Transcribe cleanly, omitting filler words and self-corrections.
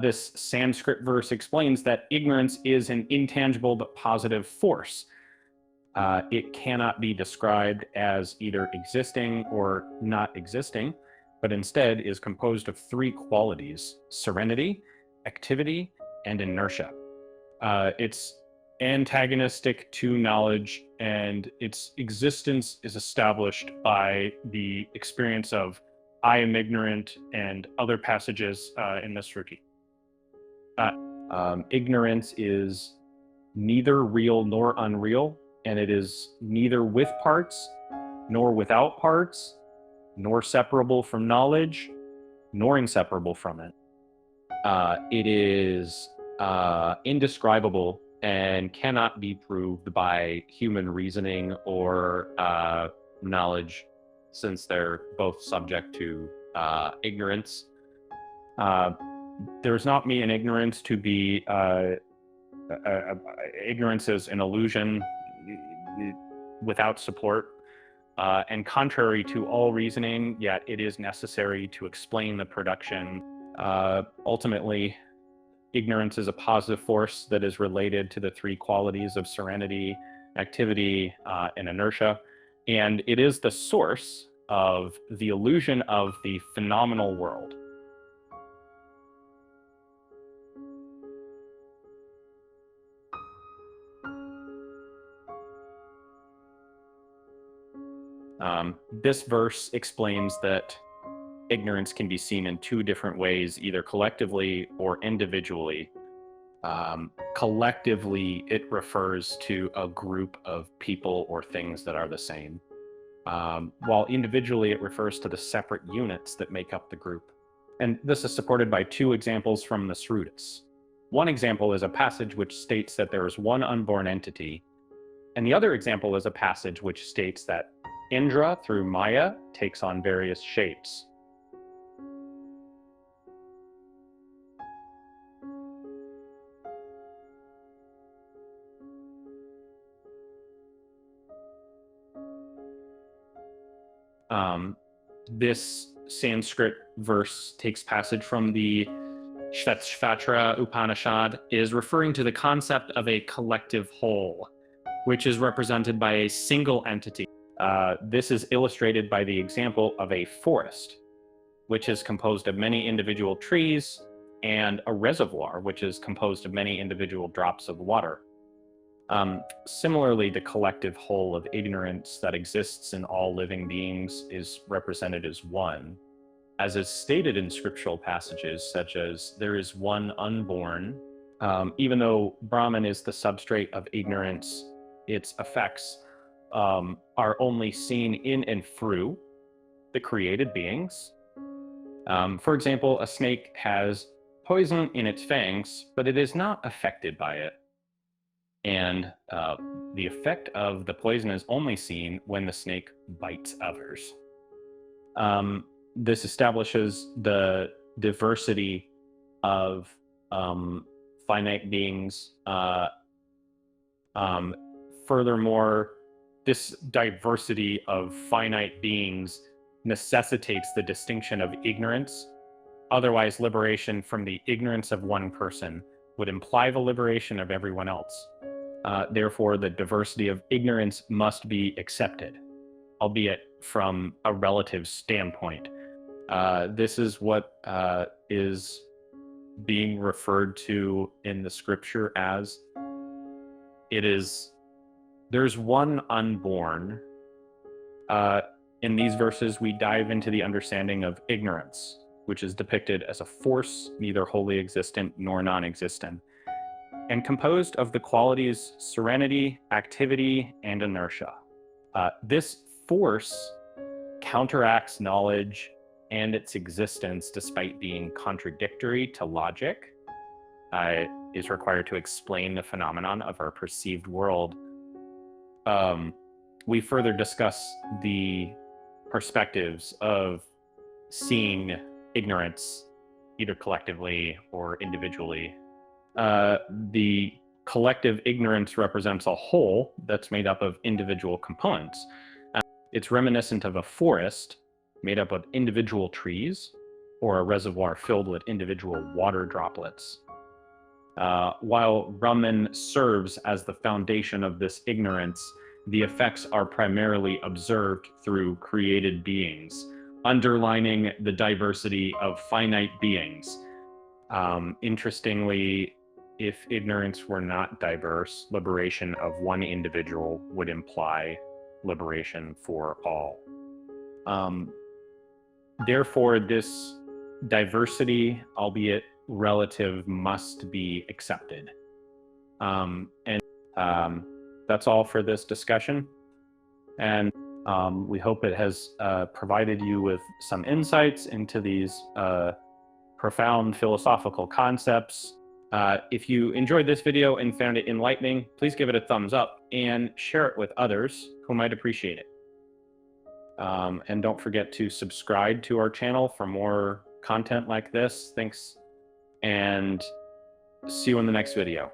This Sanskrit verse explains that ignorance is an intangible but positive force. It cannot be described as either existing or not existing, but instead is composed of three qualities: serenity, activity, and inertia. It's antagonistic to knowledge, and its existence is established by the experience of "I am ignorant" and other passages in the Shruti. Ignorance is neither real nor unreal, and it is neither with parts nor without parts, nor separable from knowledge, nor inseparable from it. It is indescribable and cannot be proved by human reasoning or knowledge, since they're both subject to ignorance. There's not me in ignorance to be ignorance is an illusion without support, and contrary to all reasoning, yet it is necessary to explain the production. Ultimately, ignorance is a positive force that is related to the three qualities of serenity, activity, and inertia, and it is the source of the illusion of the phenomenal world. This verse explains that ignorance can be seen in two different ways, either collectively or individually. Collectively, it refers to a group of people or things that are the same, while individually it refers to the separate units that make up the group. And this is supported by two examples from the Srutis. One example is a passage which states that there is one unborn entity, and the other example is a passage which states that Indra, through Maya, takes on various shapes. This Sanskrit verse takes passage from the Shvetashvatra Upanishad, is referring to the concept of a collective whole, which is represented by a single entity. This is illustrated by the example of a forest, which is composed of many individual trees, and a reservoir, which is composed of many individual drops of water. Similarly, the collective whole of ignorance that exists in all living beings is represented as one, as is stated in scriptural passages such as, "There is one unborn." Even though Brahman is the substrate of ignorance, its effects are only seen in and through the created beings. For example, a snake has poison in its fangs, but it is not affected by it. And the effect of the poison is only seen when the snake bites others. This establishes the diversity of finite beings. Furthermore, this diversity of finite beings necessitates the distinction of ignorance. Otherwise, liberation from the ignorance of one person would imply the liberation of everyone else. Therefore, the diversity of ignorance must be accepted, albeit from a relative standpoint. This is what is being referred to in the scripture as, there's one unborn. In these verses, we dive into the understanding of ignorance, which is depicted as a force neither wholly existent nor non-existent, and composed of the qualities serenity, activity, and inertia. This force counteracts knowledge and its existence despite being contradictory to logic, is required to explain the phenomenon of our perceived world. We further discuss the perspectives of seeing ignorance either collectively or individually. The collective ignorance represents a whole that's made up of individual components. It's reminiscent of a forest made up of individual trees or a reservoir filled with individual water droplets. While Brahman serves as the foundation of this ignorance, the effects are primarily observed through created beings, underlining the diversity of finite beings. Interestingly, if ignorance were not diverse, liberation of one individual would imply liberation for all. Therefore, this diversity, albeit relative, must be accepted. That's all for this discussion. And we hope it has provided you with some insights into these profound philosophical concepts. If you enjoyed this video and found it enlightening, please give it a thumbs up and share it with others who might appreciate it. And don't forget to subscribe to our channel for more content like this. Thanks, and see you in the next video.